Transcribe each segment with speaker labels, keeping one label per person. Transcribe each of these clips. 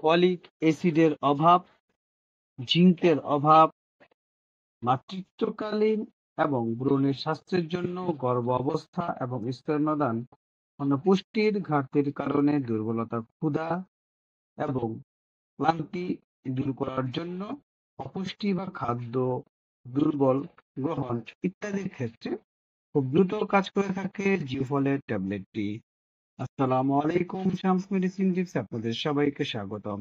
Speaker 1: Folic অ্যাসিডের অভাব, জিঙ্কের অভাব মাতৃত্বকালীন এবং ভ্রূণের স্বাস্থ্যের জন্য গর্ভাবস্থা এবং স্তন্যদান পুষ্টির ঘাটতির কারণে দুর্বলতা, ক্ষুধা এবং ক্লান্তি দূর করার জন্য অপুষ্টি বা খাদ্য দুর্বল গ্রহণ ইত্যাদির ক্ষেত্রে খুব দ্রুত কাজ করে থাকে জিওফলের ট্যাবলেটটি। আসসালামু আলাইকুম, শামস মেডিসিন টিপস আপনাদের সবাইকে স্বাগতম।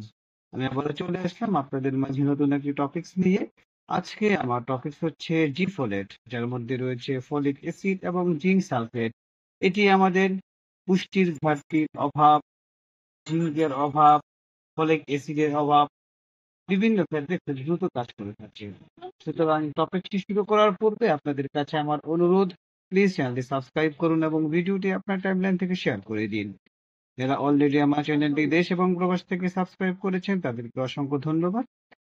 Speaker 1: আমি আবারও চলে আসলাম আপনাদের মাঝে নতুন একটি টপিকস নিয়ে। আজকে আমার টপিকস হচ্ছে জিফোলেট, যার মধ্যে রয়েছে ফলিক অ্যাসিড এবং জিঙ্ক সালফেট। এটি আমাদের পুষ্টির ঘাটতির অভাব, জিঙ্কের অভাব, ফলিক অ্যাসিডের অভাব বিভিন্ন ক্ষেত্রে খুব দ্রুত কাজ করে থাকে। সুতরাং টপিকটি শুরু করার পূর্বে আপনাদের কাছে আমার অনুরোধ, প্লিজ চ্যানেলটি সাবস্ক্রাইব করুন এবং ভিডিওটি আপনার টাইমলাইন থেকে শেয়ার করে দিন। যারা অলরেডি আমার চ্যানেলটি দেশ এবং প্রবাস থেকে সাবস্ক্রাইব করেছেন তাদেরকে অসংখ্য ধন্যবাদ।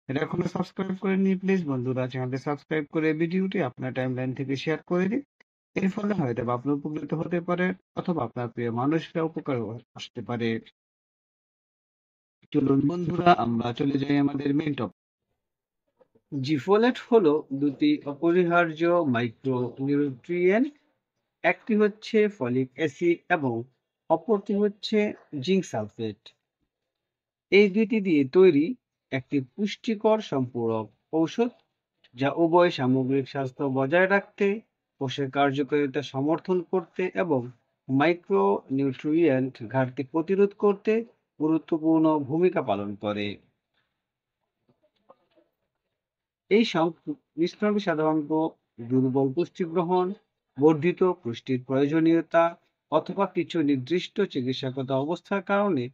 Speaker 1: যারা এখনো সাবস্ক্রাইব করেননি, প্লিজ বন্ধুরা চ্যানেলটি সাবস্ক্রাইব করে ভিডিওটি আপনার টাইমলাইন থেকে শেয়ার করে দিন। এর ফলে হয়তো আপনি উপকৃত হতে পারে অথবা আপনার প্রিয় মানুষরা উপকার আসতে পারে। চলুন বন্ধুরা আমরা চলে যাই আমাদের মেইন টপিক। জিফোলেট হলো দুটি অপরিহার্য মাইক্রোনিউট্রিয়েন্ট, একটি হচ্ছে ফলিক অ্যাসিড এবং অপরটি হচ্ছে জিঙ্ক সালফেট। এই দুইটি দিয়ে তৈরি একটি পুষ্টিকর সম্পূরক ঔষধ, যা উভয় সামগ্রিক স্বাস্থ্য বজায় রাখতে, কোষের কার্যকারিতা সমর্থন করতে এবং মাইক্রো নিউট্রিয়েন্ট ঘাটতি প্রতিরোধ করতে গুরুত্বপূর্ণ ভূমিকা পালন করে। এই মিশ্রণটি সাধারণত দুর্বল পুষ্টি গ্রহণ, বর্ধিত পুষ্টির প্রয়োজনীয়তা অথবা কিছু নির্দিষ্ট চিকিৎসাগত অবস্থার কারণে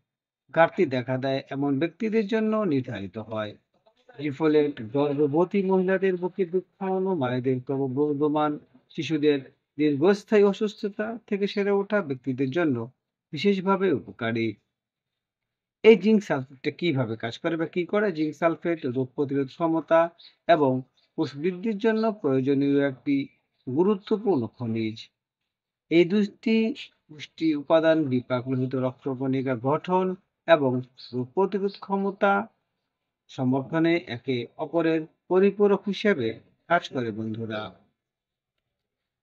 Speaker 1: ঘাটতি দেখা দেয় এমন ব্যক্তিদের জন্য নির্ধারিত হয়। রিফোলেট গর্ভবতী মহিলাদের বুকে দুধ খাওয়ানো, মায়েদের ক্রমবর্ধমান শিশুদের দীর্ঘস্থায়ী অসুস্থতা থেকে সেরে ওঠা ব্যক্তিদের জন্য বিশেষভাবে উপকারী। এই জিঙ্ক সালফেটটা কিভাবে কাজ করে বা কি করে? জিঙ্ক সালফেট রোগ প্রতিরোধ ক্ষমতা এবং কোষ বৃদ্ধির জন্য প্রয়োজনীয় একটি গুরুত্বপূর্ণ খনিজ। এই দুটি পুষ্টি উপাদান বিপাকলোহিত রক্তকণিকা গঠন এবং রোগ প্রতিরোধ ক্ষমতা সমর্থনে একে অপরের পরিপূরক হিসেবে কাজ করে বন্ধুরা।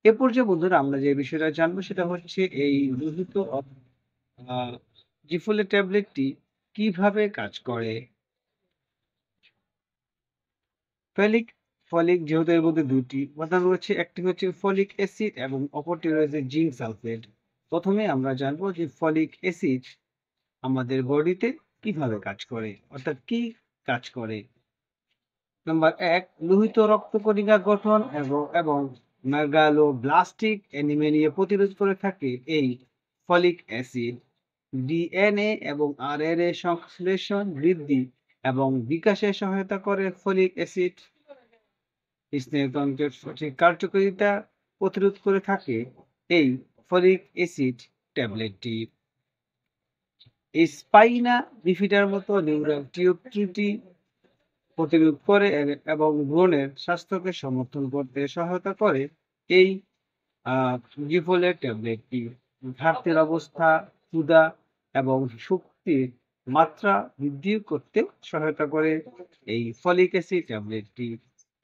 Speaker 1: এ পর্যায়ে বন্ধুরা আমরা যে বিষয়টা জানবো সেটা হচ্ছে এই লোহিত জিফোলেট ট্যাবলেটটি কিভাবে কাজ করে। ফলিক ফলিক যেহেতু এর মধ্যে দুটি উপাদান রয়েছে, একটি হচ্ছে ফলিক অ্যাসিড এবং অপরটি রয়েছে জিঙ্ক সালফেট। প্রথমে আমরা জানবো যে ফলিক অ্যাসিড আমাদের বডিতে কিভাবে কাজ করে, অর্থাৎ কি কাজ করে। নাম্বার এক, লোহিত রক্তকণিকা গঠন এবং মেগালোব্লাস্টিক অ্যানিমিয়া প্রতিরোধ করে থাকে এই ফলিক অ্যাসিড। ডিএনএ এবং আরএনএ সংশ্লেষণ বৃদ্ধি এবং বিকাশে সহায়তা করে ফলিক অ্যাসিড। স্নায়ুতন্ত্রের সঠিক কার্যকারিতা প্রতিরোধ করে থাকে এই ফলিক অ্যাসিড ট্যাবলেটটি। স্পাইনা বিফিডার মতো নিউরাল টিউব ত্রুটি প্রতিরোধ করে এবং ভ্রূণের স্বাস্থ্যকে সমর্থন করতে সহায়তা করে এই গিফোলেট ট্যাবলেটটি। ঘাটতির অবস্থা, ক্ষুধা এবং শক্তির মাত্রা বৃদ্ধি করতে সহায়তা করে এই ফলিক অ্যাসিড ট্যাবলেটটি।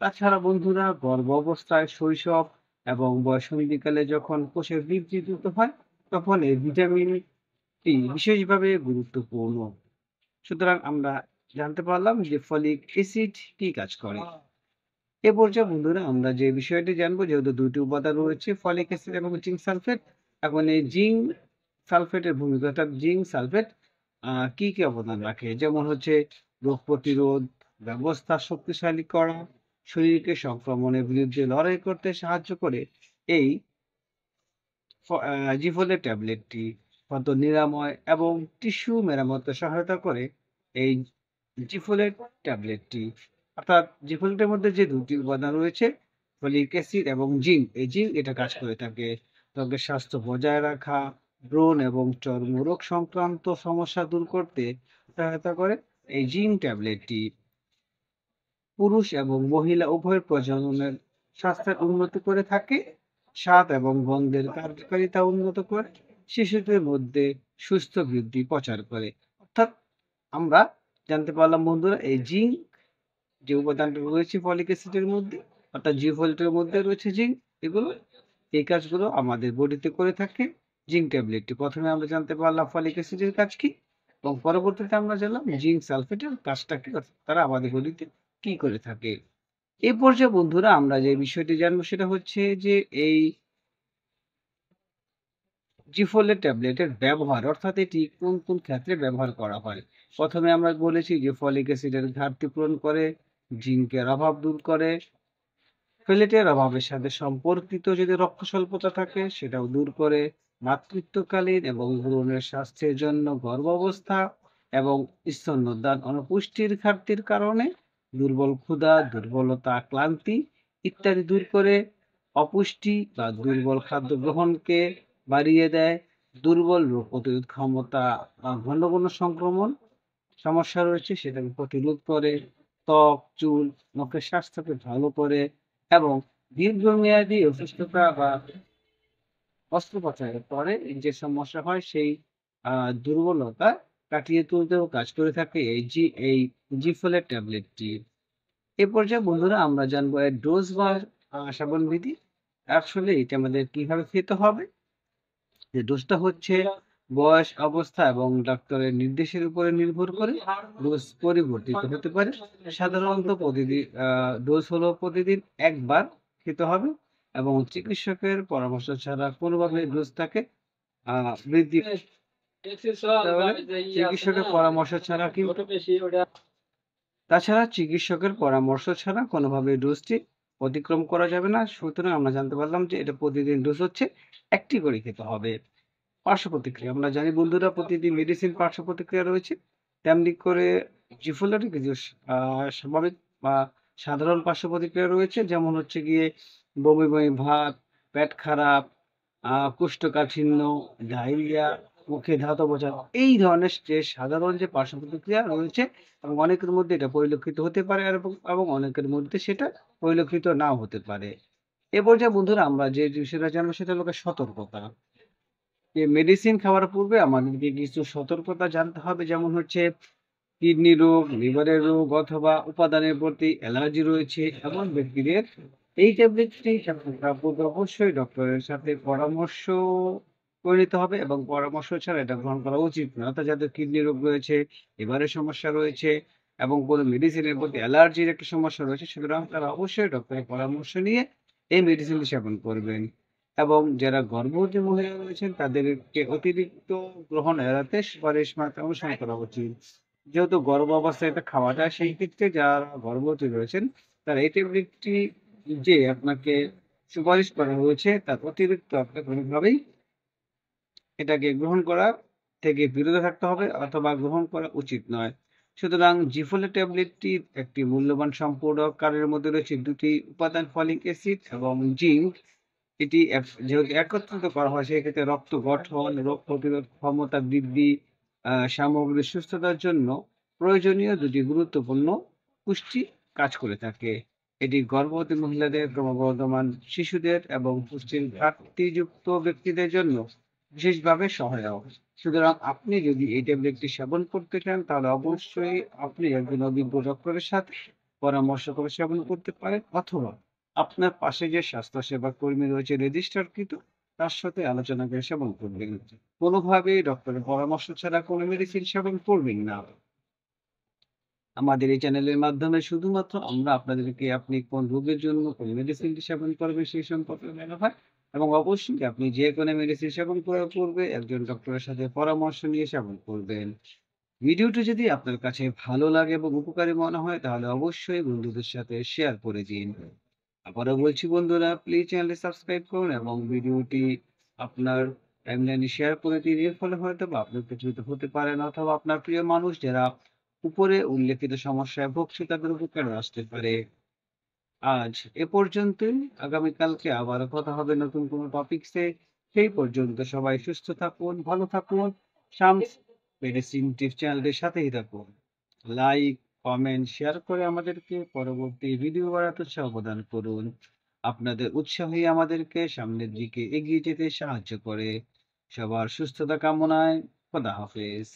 Speaker 1: তাছাড়া বন্ধুরা গর্ভ অবস্থায়, শৈশব এবং বয়সন্ধিকালে যখন কোষের বৃদ্ধি দ্রুত হয় তখন এই ভিটামিনটি বিশেষভাবে গুরুত্বপূর্ণ। সুতরাং আমরা জানতে পারলাম যে ফলিক অ্যাসিড কি কাজ করে। এ পর্যায়ে বন্ধুরা আমরা যে বিষয়টি জানবো, যেহেতু দুটি উপাদান রয়েছে ফলিক অ্যাসিড এবং জিঙ্ক সালফেট, এখন এই জিঙ্ক সালফেটের ভূমিকা, অর্থাৎ জিঙ্ক সালফেট কি কি অবদান রাখে, যেমন হচ্ছে রোগ প্রতিরোধ ব্যবস্থা শক্তিশালী করা, শরীরকে সংক্রমণের বিরুদ্ধে লড়াই করতে সাহায্য করে এই জিফোলেট ট্যাবলেটটি। ক্ষত নিরাময় এবং টিস্যু মেরামতে সহায়তা করে এই জিফোলেট ট্যাবলেটটি। অর্থাৎ জিফোলেটের মধ্যে যে দুটি উপাদান রয়েছে ফলিক অ্যাসিড এবং জিঙ্ক, এই জিঙ্ক এটা কাজ করে থাকে ত্বকের স্বাস্থ্য বজায় রাখা, ব্রণ এবং চর্মরোগ সংক্রান্ত সমস্যা দূর করতে সহায়তা করে এই জিঙ্ক ট্যাবলেটটি। পুরুষ এবং মহিলা উভয় প্রজননের স্বাস্থ্যের উন্নতি করে থাকে, স্বাদ এবং গন্ধের কার্যকারিতা উন্নত করে, শিশুদের মধ্যে সুস্থ বৃদ্ধি প্রচার করে। অর্থাৎ আমরা জানতে পারলাম বন্ধুরা এই জিঙ্ক যে উপাদানটা রয়েছে ফলিক অ্যাসিডের মধ্যে, অর্থাৎ জি ফোলেটের মধ্যে রয়েছে জিঙ্ক, এগুলো এই কাজগুলো আমাদের বডিতে করে থাকে জিঙ্ক ট্যাবলেটটি। প্রথমে আমরা জানতে পারলাম ফলিক অ্যাসিডের কাজ কি, এবং পরবর্তীতে আমরা জানলাম জিঙ্ক সালফেটের কাজটা কি, অর্থাৎ তারা আমাদের বডিতে কি করে থাকে। এই পর্যায়ে বন্ধুরা আমরা যে বিষয়টি জানবো সেটা হচ্ছে যে এই জিফোলেট ট্যাবলেটের ব্যবহার, অর্থাৎ এটি কোন কোন ক্ষেত্রে ব্যবহার করা হয়। প্রথমে আমরা বলেছি যে ফলিক অ্যাসিডের ঘাটতি পূরণ করে, জিঙ্কের অভাব দূর করে, ফোলেটের অভাবের সাথে সম্পর্কিত যদি রক্ত স্বল্পতা থাকে সেটাও দূর করে, মাতৃত্বকালীন এবং ভ্রূণের স্বাস্থ্যের জন্য গর্ভাবস্থা এবং স্তন্যদান অনুপুষ্টির ঘাটতির কারণে দুর্বল ক্ষুধা, দুর্বলতা, ক্লান্তি ইত্যাদি দূর করে, অপুষ্টি বা দুর্বল খাদ্য গ্রহণকে বাড়িয়ে দেয়, দুর্বল রোগ প্রতিরোধ ক্ষমতা বা ঘন ঘন সংক্রমণ সমস্যা রয়েছে সেটাকে প্রতিরোধ করে, ত্বক, চুল, নখের স্বাস্থ্যকে ভালো করে এবং দীর্ঘমেয়াদী অসুস্থতা বা অস্ত্রোপচারের পরে যে সমস্যা হয় সেই দুর্বলতা কাটিয়ে তুলতেও কাজ করে থাকে এই জিফোলেট ট্যাবলেটটি। এ পর্যায়ে বন্ধুরা আমরা জানবো এর ডোজ বা সেবন বিধি। আসলে এটা আমাদের কিভাবে খেতে হবে। যে ডোজটা হচ্ছে বয়স, অবস্থা এবং ডাক্তারের নির্দেশের উপরে নির্ভর করে ডোজ পরিবর্তিত হতে পারে। সাধারণত প্রতিদিন ডোজ হলো প্রতিদিন একবার খেতে হবে এবং চিকিৎসকের পরামর্শ ছাড়া কোনোভাবে ডোজটাকে বৃদ্ধি চিকিৎসকের পরামর্শ ছাড়া কি তাছাড়া চিকিৎসকের পরামর্শ ছাড়া কোনোভাবে ডোজটি অতিক্রম করা যাবে না। সুতরাং আমরা জানতে পারলাম যে এটা প্রতিদিন ডোজ হচ্ছে একটি করে খেতে হবে। পার্শ্ব প্রতিক্রিয়া আমরা জানি বন্ধুরা প্রতিটি মেডিসিন পার্শ্ব প্রতিক্রিয়া রয়েছে, তেমনি করে জিফোলারও কিছু স্বাভাবিক বা সাধারণ পার্শ্ব প্রতিক্রিয়া রয়েছে, যেমন হচ্ছে গিয়ে বমি বমি ভাব, পেট খারাপ, কোষ্ঠকাঠিন্য, ডায়রিয়া, মুখে ধাতব চাপ, এই ধরনের যে সাধারণ যে পার্শ্ব প্রতিক্রিয়া রয়েছে এবং অনেকের মধ্যে এটা পরিলক্ষিত হতে পারে এবং অনেকের মধ্যে সেটা পরিলক্ষিত নাও হতে পারে। এ পর্যায়ে বন্ধুরা আমরা যে বিষয়টা জানবো সেটা হলো সতর্কতা। যে মেডিসিন খাওয়ার পূর্বে আমাদেরকে কিছু সতর্কতা জানতে হবে, যেমন হচ্ছে কিডনি রোগ, লিভারের রোগ অথবা উপাদানের প্রতি অ্যালার্জি রয়েছে এমন ব্যক্তিদের এই ট্যাবলেটটি সেবন করার পূর্বে অবশ্যই ডক্টরের সাথে পরামর্শ করে নিতে হবে এবং পরামর্শ ছাড়া এটা গ্রহণ করা উচিত না। অর্থাৎ যাদের কিডনি রোগ রয়েছে, লিভারের সমস্যা রয়েছে এবং কোনো মেডিসিনের প্রতি অ্যালার্জির একটা সমস্যা রয়েছে, সুতরাং তারা অবশ্যই ডক্টরের পরামর্শ নিয়ে এই মেডিসিনটি সেবন করবেন। এবং যারা গর্ভবতী মহিলা রয়েছেন তাদেরকে অতিরিক্ত গ্রহণ এড়াতে সুপারিশ মাত্রা অনুসরণ করা উচিত। যেহেতু গর্ভ অবস্থায় এটা খাওয়া যায়, সেই ক্ষেত্রে যারা গর্ভবতী রয়েছেন তারা এই ট্যাবলেটটি যে আপনাকে সুপারিশ করা হয়েছে তার অতিরিক্ত আপনাকে কোনোভাবেই এটাকে গ্রহণ করা থেকে বিরত থাকতে হবে অথবা গ্রহণ করা উচিত নয়। সুতরাং জিফোলেট ট্যাবলেটটি একটি মূল্যবান সম্পূরক, কারের মধ্যে রয়েছে দুটি উপাদান ফলিক অ্যাসিড এবং জিঙ্ক। এটি যেহেতু একত্রিত করা হয় সেক্ষেত্রে রক্ত গঠন, রোগ প্রতিরোধ ক্ষমতা বৃদ্ধি, সামগ্রিক সুস্থতার জন্য প্রয়োজনীয় দুটি গুরুত্বপূর্ণ পুষ্টি কাজ করে থাকে। এটি গর্ভবতী মহিলাদের, ক্রমবর্ধমান শিশুদের এবং পুষ্টির ঘাটতিযুক্ত ব্যক্তিদের জন্য বিশেষভাবে সহায়ক। সুতরাং আপনি যদি এই ট্যাবলেটটি সেবন করতে চান তাহলে অবশ্যই আপনি একজন অভিজ্ঞ ডক্টরের সাথে পরামর্শ করে সেবন করতে পারেন, অথবা আপনার পাশে যে স্বাস্থ্যসেবা কর্মী রয়েছে রেজিস্টারকৃত তার সাথে আলোচনা করে সেবন করবেন। কোনোভাবেই ডক্টরের পরামর্শ ছাড়া কোনো মেডিসিন সেবন করবেন না। আমাদের এই চ্যানেলের মাধ্যমে শুধুমাত্র আমরা আপনাদেরকে আপনি কোন রোগের জন্য কোন মেডিসিনটি সেবন করবেন সেই সম্পর্কে বলা হয়, এবং অবশ্যই আপনি যে কোনো মেডিসিন সেবন করার পূর্বে একজন ডক্টরের সাথে পরামর্শ নিয়ে সেবন করবেন। ভিডিওটি যদি আপনার কাছে ভালো লাগে এবং উপকারী মনে হয় তাহলে অবশ্যই বন্ধুদের সাথে শেয়ার করে দিন। আবারও বলছি বন্ধুরা, প্লিজ চ্যানেলটি সাবস্ক্রাইব করুন এবং ভিডিওটি আপনার টাইমলাইনে শেয়ার করে দিন। এর ফলে হয়তো বা আপনি উপকৃত হতে পারেন অথবা আপনার প্রিয় মানুষ যারা উপরে উল্লেখিত সমস্যায় ভুগছে তাদের উপকারে আসতে পারে। আজ এ পর্যন্তই। আগামীকালকে আবারও কথা হবে নতুন কোনো টপিকসে। সেই পর্যন্ত সবাই সুস্থ থাকুন, ভালো থাকুন। শামস মেডিসিন টিপস চ্যানেলটির সাথেই থাকুন। লাইক, কমেন্ট, শেয়ার করে আমাদেরকে পরবর্তী ভিডিও বানাতে উৎসাহ প্রদান করুন। আপনাদের উৎসাহই আমাদেরকে সামনের দিকে এগিয়ে যেতে সাহায্য করে। সবার সুস্থতা কামনায় খোদা হাফেজ।